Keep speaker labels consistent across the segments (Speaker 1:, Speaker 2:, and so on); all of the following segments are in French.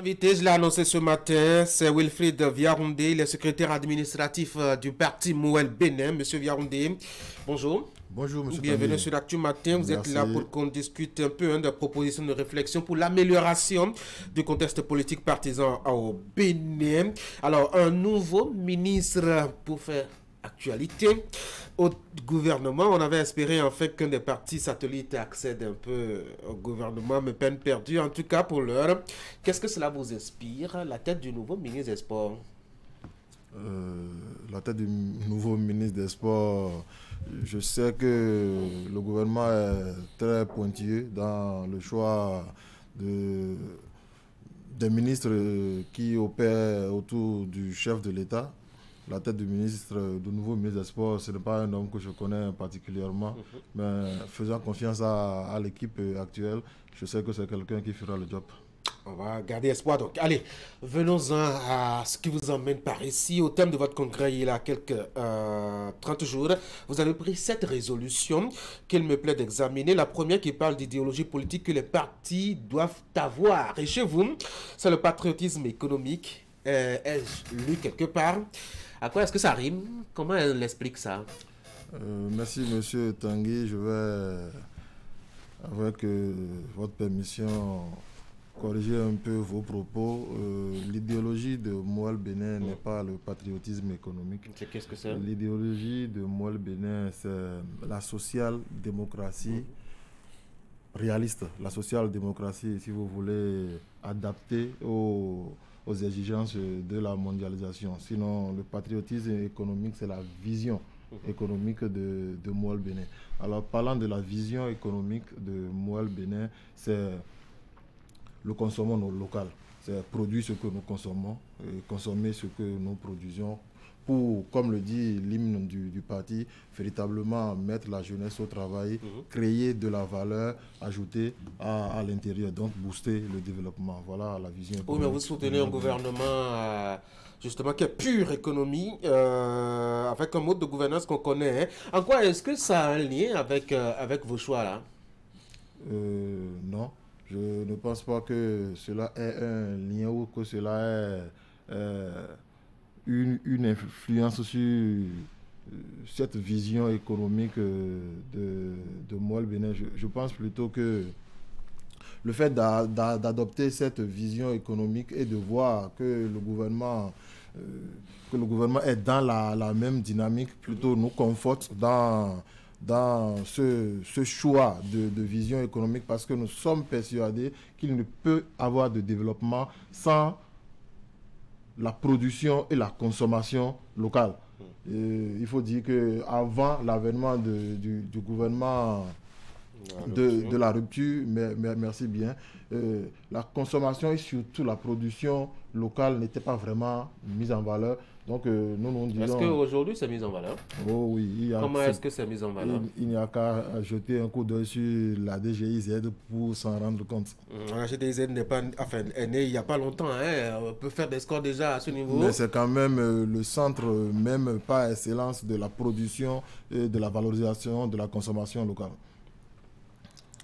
Speaker 1: Invité, je l'ai annoncé ce matin, c'est Wilfried Viaroundé, le secrétaire administratif du parti Mouel Bénin. Monsieur Viaroundé, bonjour.
Speaker 2: Bonjour, monsieur
Speaker 1: Bienvenue
Speaker 2: Tanguy.
Speaker 1: sur l'Actu Matin. Vous êtes
Speaker 2: Merci.
Speaker 1: là pour qu'on discute un peu de propositions de réflexion pour l'amélioration du contexte politique partisan au Bénin. Alors, un nouveau ministre pour faire actualité au gouvernement. On avait espéré en fait qu'un des partis satellites accède un peu au gouvernement, mais peine perdue. En tout cas, pour l'heure, qu'est-ce que cela vous inspire, la tête du nouveau ministre des Sports?
Speaker 2: La tête du nouveau ministre des Sports, je sais que le gouvernement est très pointilleux dans le choix des ministres qui opèrent autour du chef de l'État. La tête du nouveau ministre des Sports, ce n'est pas un homme que je connais particulièrement, mais faisant confiance à l'équipe actuelle, je sais que c'est quelqu'un qui fera le job.
Speaker 1: On va garder espoir. Donc, allez, venons-en à ce qui vous emmène par ici. Au thème de votre congrès, il y a quelques 30 jours, vous avez pris 7 résolutions qu'il me plaît d'examiner. La première qui parle d'idéologie politique que les partis doivent avoir. Et chez vous, c'est le patriotisme économique. Ai-je lu quelque part? À quoi est-ce que ça rime? Comment elle explique ça?
Speaker 2: Merci, monsieur Tanguy. Je vais, avec votre permission, corriger un peu vos propos. L'idéologie de Mouel Bénin n'est pas le patriotisme économique.
Speaker 1: Qu'est-ce que c'est?
Speaker 2: L'idéologie de Mouel Bénin, c'est la social-démocratie réaliste. La social-démocratie, si vous voulez, adaptée aux exigences de la mondialisation. Sinon, le patriotisme économique, c'est la vision économique de Mouel Bénin. Alors, parlant de la vision économique de Mouel Bénin, c'est le consommons local. C'est produire ce que nous consommons, et consommer ce que nous produisons pour, comme le dit l'hymne du parti, véritablement mettre la jeunesse au travail, créer de la valeur ajoutée à l'intérieur, donc booster le développement. Voilà la vision.
Speaker 1: Oui, mais vous soutenez un gouvernement justement qui est pure économie, avec un mode de gouvernance qu'on connaît. Hein. En quoi est-ce que ça a un lien avec vos choix là?
Speaker 2: Non. Je ne pense pas que cela ait un lien ou que cela ait une influence sur cette vision économique de Mouel Bénin. Je pense plutôt que le fait d'adopter cette vision économique et de voir que le gouvernement est dans la même dynamique, plutôt nous conforte dans ce choix de vision économique, parce que nous sommes persuadés qu'il ne peut avoir de développement sans la production et la consommation locale. Il faut dire qu'avant l'avènement du gouvernement de la rupture, merci bien, la consommation et surtout la production locale n'était pas vraiment mise en valeur. Donc nous disons...
Speaker 1: Est-ce qu'aujourd'hui c'est mis en valeur?
Speaker 2: Oh oui.
Speaker 1: Comment est-ce que c'est mis en valeur?
Speaker 2: Il n'y a qu'à jeter un coup d'œil sur la DGIZ pour s'en rendre compte.
Speaker 1: La DGIZ est née il n'y a pas longtemps. Hein. On peut faire des scores déjà à ce niveau.
Speaker 2: Mais c'est quand même le centre, même par excellence, de la production et de la valorisation de la consommation locale.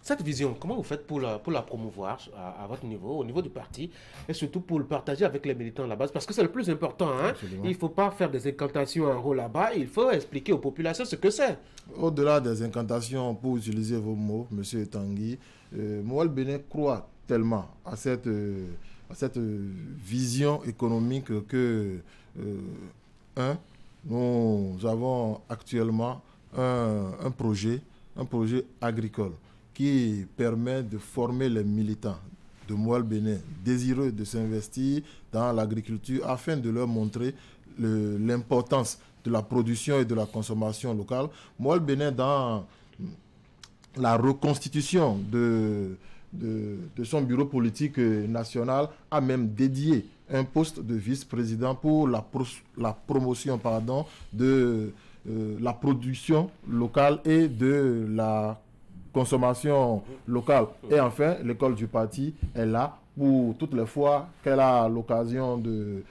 Speaker 1: Cette vision, comment vous faites pour la promouvoir à votre niveau, au niveau du parti, et surtout pour le partager avec les militants à la base? Parce que c'est le plus important. Hein? Il ne faut pas faire des incantations en haut là-bas, il faut expliquer aux populations ce que c'est.
Speaker 2: Au-delà des incantations, pour utiliser vos mots, M. Tanguy, Mouel Bénin croit tellement à cette vision économique que, nous avons actuellement un projet agricole qui permet de former les militants de Mouel Bénin désireux de s'investir dans l'agriculture afin de leur montrer l'importance de la production et de la consommation locale. Mouel Bénin, dans la reconstitution de son bureau politique national, a même dédié un poste de vice-président pour la promotion de la production locale et de la consommation locale. Et enfin, l'école du parti est là pour toutes les fois qu'elle a l'occasion de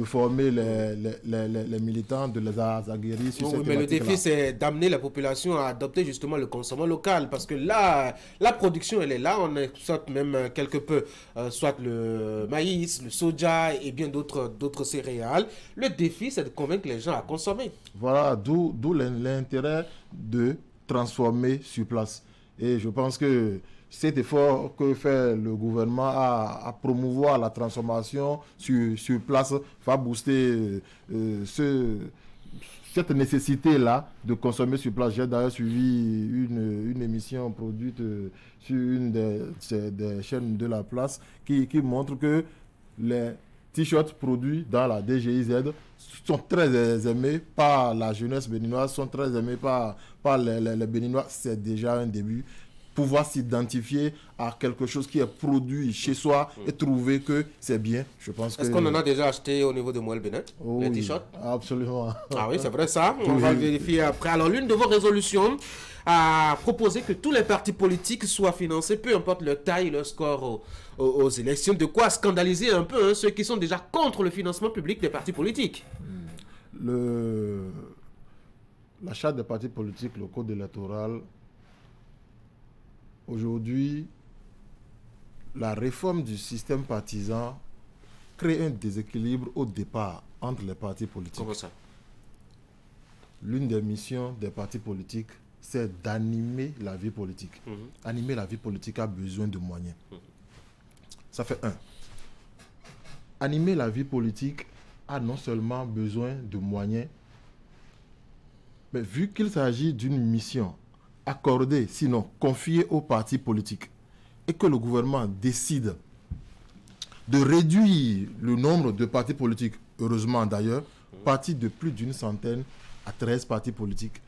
Speaker 2: former les militants, de les aguerrir sur cette
Speaker 1: mais le
Speaker 2: thématique-là.
Speaker 1: défi, c'est d'amener la population à adopter justement le consommation local. Parce que là, la production, elle est là. On exploite même quelque peu, soit le maïs, le soja et bien d'autres céréales. Le défi, c'est de convaincre les gens à consommer.
Speaker 2: Voilà, d'où l'intérêt de transformer sur place. Et je pense que cet effort que fait le gouvernement à promouvoir la transformation sur place va booster cette nécessité-là de consommer sur place. J'ai d'ailleurs suivi une émission produite sur une des chaînes de la place qui montre que les t-shirts produits dans la DGIZ sont très aimés par la jeunesse béninoise, sont très aimés par les Béninois. C'est déjà un début. Pouvoir s'identifier à quelque chose qui est produit chez soi et trouver que c'est bien, je pense que...
Speaker 1: Est-ce qu'on en a déjà acheté au niveau de Moël Bénin, les t-shirts?
Speaker 2: Absolument.
Speaker 1: Ah oui, c'est vrai ça. On va le vérifier après. Alors, l'une de vos résolutions a proposé que tous les partis politiques soient financés, peu importe leur taille, leur score aux élections. De quoi scandaliser un peu ceux qui sont déjà contre le financement public des partis politiques.
Speaker 2: La charte des partis politiques, le code électoral... Aujourd'hui, la réforme du système partisan crée un déséquilibre au départ entre les partis politiques.
Speaker 1: Comment ça?
Speaker 2: L'une des missions des partis politiques, c'est d'animer la vie politique. Animer la vie politique a besoin de moyens. Ça fait un. Animer la vie politique a non seulement besoin de moyens, mais vu qu'il s'agit d'une mission accordé, sinon confié aux partis politiques, et que le gouvernement décide de réduire le nombre de partis politiques, heureusement d'ailleurs, partis de plus d'une centaine à 13 partis politiques,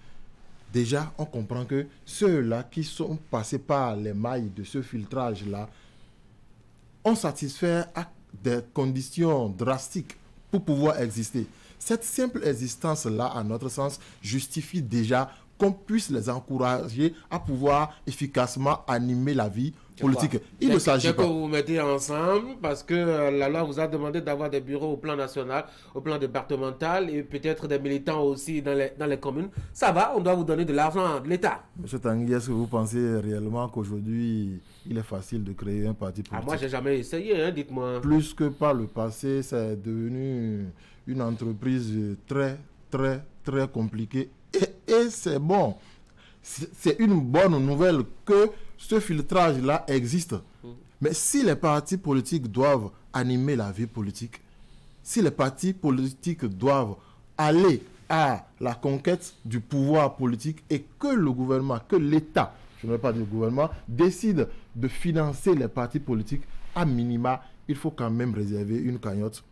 Speaker 2: déjà on comprend que ceux-là qui sont passés par les mailles de ce filtrage-là ont satisfait à des conditions drastiques pour pouvoir exister. Cette simple existence-là, à notre sens, justifie déjà qu'on puisse les encourager à pouvoir efficacement animer la vie politique. Il ne s'agit pas...
Speaker 1: que vous vous mettez ensemble parce que la loi vous a demandé d'avoir des bureaux au plan national, au plan départemental et peut-être des militants aussi dans les communes. Ça va, on doit vous donner de l'argent de l'État.
Speaker 2: Monsieur Tanguy, est-ce que vous pensez réellement qu'aujourd'hui, il est facile de créer un parti politique?
Speaker 1: Moi, j'ai jamais essayé, hein, dites-moi.
Speaker 2: Plus que par le passé, c'est devenu une entreprise très, très, très compliquée. Et c'est bon. C'est une bonne nouvelle que ce filtrage-là existe. Mais si les partis politiques doivent animer la vie politique, si les partis politiques doivent aller à la conquête du pouvoir politique et que le gouvernement, que l'État, je ne vais pas dire le gouvernement, décide de financer les partis politiques, à minima, il faut quand même réserver une cagnotte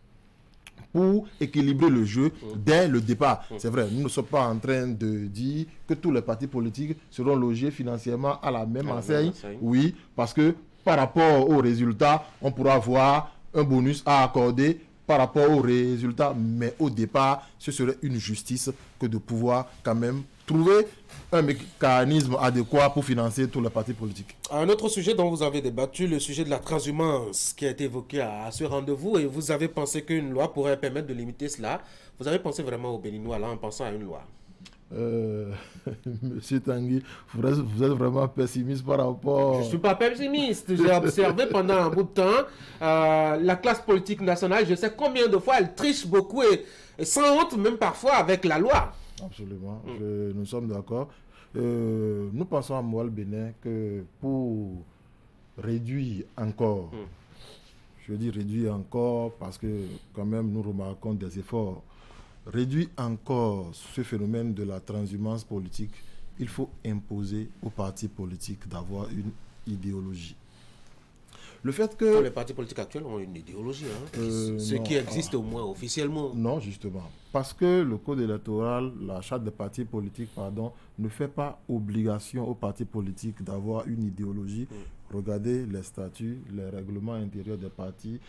Speaker 2: pour équilibrer le jeu dès le départ. C'est vrai, nous ne sommes pas en train de dire que tous les partis politiques seront logés financièrement à la même enseigne. Oui, parce que par rapport aux résultats, on pourra avoir un bonus à accorder par rapport aux résultats. Mais au départ, ce serait une justice que de pouvoir quand même trouver un mécanisme adéquat pour financer tous les partis politiques.
Speaker 1: Un autre sujet dont vous avez débattu, le sujet de la transhumance qui a été évoqué à ce rendez-vous, et vous avez pensé qu'une loi pourrait permettre de limiter cela. Vous avez pensé vraiment aux Béninois là en pensant à une loi?
Speaker 2: Monsieur Tanguy, vous êtes vraiment pessimiste par rapport...
Speaker 1: Je ne suis pas pessimiste. J'ai observé pendant un bout de temps la classe politique nationale. Je sais combien de fois elle triche beaucoup et sans honte même parfois avec la loi.
Speaker 2: Absolument, nous sommes d'accord. Nous pensons à Moël Bénin que pour réduire encore, je dis réduire encore parce que quand même nous remarquons des efforts, réduire encore ce phénomène de la transhumance politique, il faut imposer aux partis politiques d'avoir une idéologie. Le fait que...
Speaker 1: Tous les partis politiques actuels ont une idéologie, hein, ce qui existe au moins officiellement.
Speaker 2: Non, justement. Parce que le code électoral, la charte des partis politiques, pardon, ne fait pas obligation aux partis politiques d'avoir une idéologie. Regardez les statuts, les règlements intérieurs des partis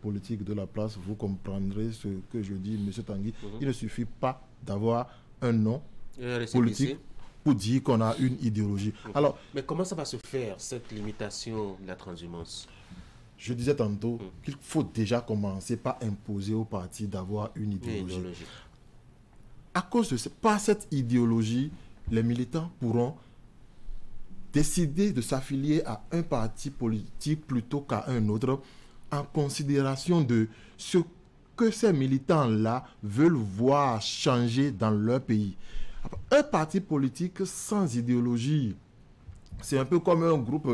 Speaker 2: politiques de la place, vous comprendrez ce que je dis, M. Tanguy. Il ne suffit pas d'avoir un nom politique pour dire qu'on a une idéologie. Alors,
Speaker 1: mais comment ça va se faire, cette limitation de la transhumance?
Speaker 2: je disais tantôt qu'il faut déjà commencer par imposer aux partis d'avoir une idéologie. À cause de par cette idéologie, les militants pourront décider de s'affilier à un parti politique plutôt qu'à un autre en considération de ce que ces militants-là veulent voir changer dans leur pays. Un parti politique sans idéologie, c'est un peu comme un groupe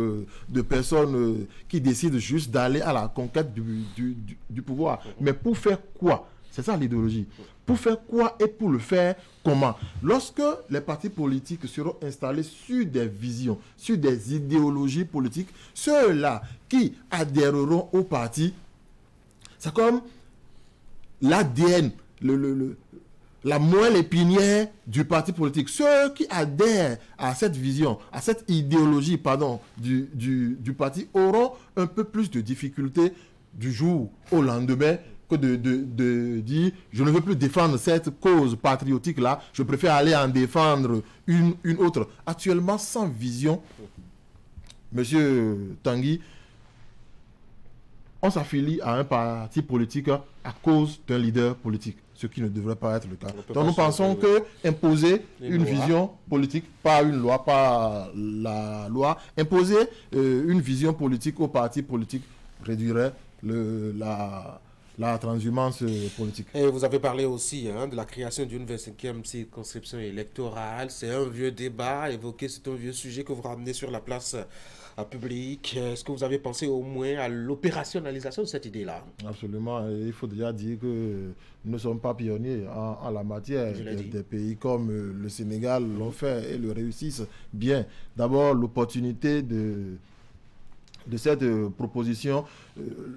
Speaker 2: de personnes qui décident juste d'aller à la conquête du pouvoir. Mais pour faire quoi? C'est ça l'idéologie. Pour faire quoi et pour le faire comment? Lorsque les partis politiques seront installés sur des visions, sur des idéologies politiques, ceux-là qui adhéreront au parti, c'est comme l'ADN, la moelle épinière du parti politique. Ceux qui adhèrent à cette vision, à cette idéologie, du parti auront un peu plus de difficultés du jour au lendemain que de dire je ne veux plus défendre cette cause patriotique-là, je préfère aller en défendre une autre. Actuellement, sans vision, Monsieur Tanguy, on s'affilie à un parti politique à cause d'un leader politique, ce qui ne devrait pas être le cas. Donc nous pensons que imposer une vision politique, pas une loi, pas la loi, imposer une vision politique aux partis politiques réduirait la transhumance politique.
Speaker 1: Et vous avez parlé aussi de la création d'une 25e circonscription électorale. C'est un vieux débat évoqué, c'est un vieux sujet que vous ramenez sur la place publique. Est-ce que vous avez pensé au moins à l'opérationnalisation de cette idée-là?
Speaker 2: Absolument. Il faut déjà dire que nous ne sommes pas pionniers en la matière. Des pays comme le Sénégal l'ont fait et le réussissent bien. D'abord, l'opportunité de cette proposition,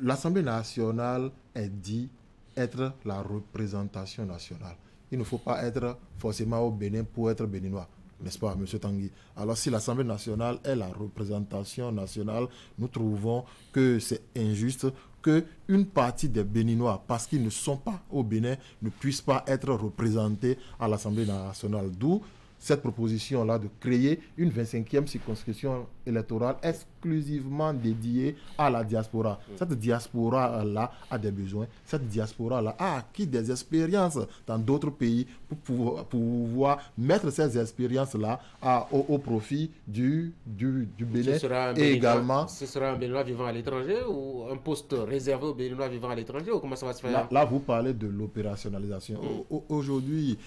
Speaker 2: l'Assemblée nationale est dit être la représentation nationale. Il ne faut pas être forcément au Bénin pour être béninois, n'est-ce pas, M. Tanguy? Alors, si l'Assemblée nationale est la représentation nationale, nous trouvons que c'est injuste qu'une partie des Béninois, parce qu'ils ne sont pas au Bénin, ne puissent pas être représentés à l'Assemblée nationale. D'où cette proposition-là de créer une 25e circonscription électorale exclusivement dédiée à la diaspora. Cette diaspora-là a des besoins. Cette diaspora-là a acquis des expériences dans d'autres pays pour pouvoir mettre ces expériences-là au profit du Bénin. Et également...
Speaker 1: Ce sera un Béninois vivant à l'étranger ou un poste réservé aux Béninois vivant à l'étranger, ou comment ça va se faire?
Speaker 2: Là, vous parlez de l'opérationnalisation. Aujourd'hui,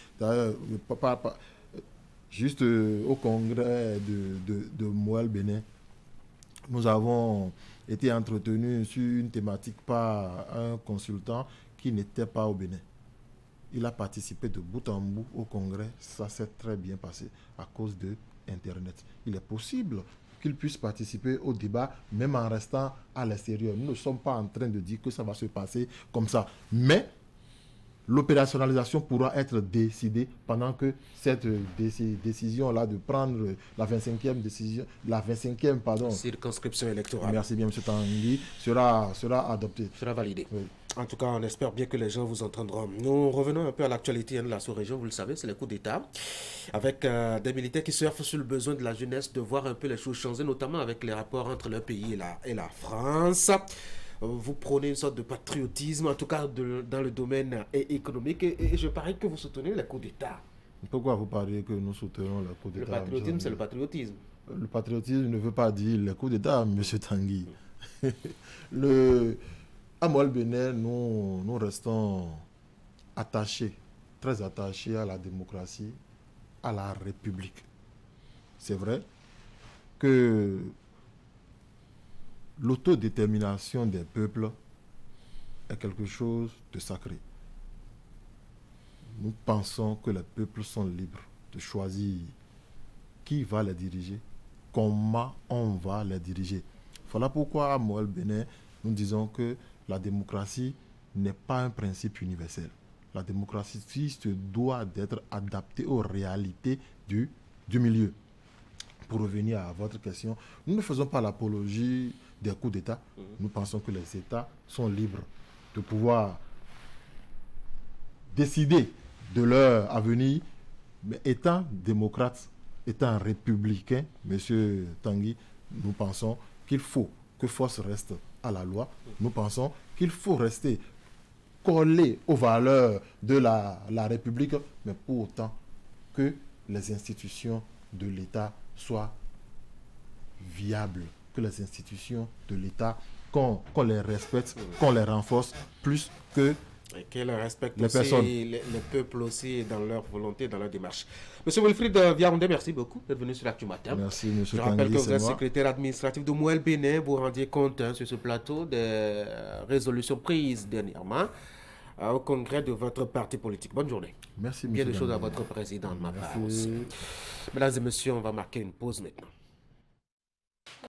Speaker 2: juste au congrès de Moelle Bénin, nous avons été entretenus sur une thématique par un consultant qui n'était pas au Bénin. Il a participé de bout en bout au congrès. Ça s'est très bien passé à cause de Internet. Il est possible qu'il puisse participer au débat même en restant à l'extérieur. Nous ne sommes pas en train de dire que ça va se passer comme ça. Mais l'opérationnalisation pourra être décidée pendant que cette décision-là de prendre la 25e
Speaker 1: circonscription électorale.
Speaker 2: Merci bien, M. Tanguy, sera adoptée.
Speaker 1: Sera validée.
Speaker 2: Oui.
Speaker 1: En tout cas, on espère bien que les gens vous entendront. Nous revenons un peu à l'actualité de la sous-région. Vous le savez, c'est le coup d'État. Avec des militaires qui surfent sur le besoin de la jeunesse de voir un peu les choses changer, notamment avec les rapports entre le pays et la France. Vous prônez une sorte de patriotisme, en tout cas dans le domaine économique, et je parie que vous soutenez le coup d'État.
Speaker 2: Pourquoi vous parlez que nous soutenons le coup d'État?
Speaker 1: Le patriotisme, c'est le patriotisme.
Speaker 2: Le patriotisme ne veut pas dire le coup d'État, M. Tanguy. À Moelle Bénin, nous restons attachés, très attachés à la démocratie, à la République. C'est vrai que l'autodétermination des peuples est quelque chose de sacré. Nous pensons que les peuples sont libres de choisir qui va les diriger, comment on va les diriger. Voilà pourquoi à Moelle Bénin, nous disons que la démocratie n'est pas un principe universel. La démocratie doit être adaptée aux réalités du milieu. Pour revenir à votre question, nous ne faisons pas l'apologie des coups d'État. Nous pensons que les États sont libres de pouvoir décider de leur avenir, mais étant démocrates, étant républicains, M. Tanguy, nous pensons qu'il faut que force reste à la loi. Nous pensons qu'il faut rester collé aux valeurs de la République, mais pour autant que les institutions de l'État soient viables, que les institutions de l'État, qu'on les respecte, qu'on les renforce plus que
Speaker 1: et qu'elle respecte
Speaker 2: les
Speaker 1: aussi
Speaker 2: personnes.
Speaker 1: les peuples aussi dans leur volonté, dans leur démarche. Monsieur Wilfried Viaoundé, merci beaucoup d'être venu sur l'Actu Matin.
Speaker 2: Merci, M.
Speaker 1: Je rappelle
Speaker 2: Tanguy,
Speaker 1: que vous êtes
Speaker 2: c'est moi.
Speaker 1: secrétaire administratif de Mouel Bénin. Vous rendiez compte sur ce plateau des résolutions prises dernièrement au congrès de votre parti politique. Bonne journée.
Speaker 2: Merci, M.
Speaker 1: Bien de choses à
Speaker 2: Tanguy.
Speaker 1: votre président de ma part
Speaker 2: Merci.
Speaker 1: aussi. Mesdames et messieurs, on va marquer une pause maintenant.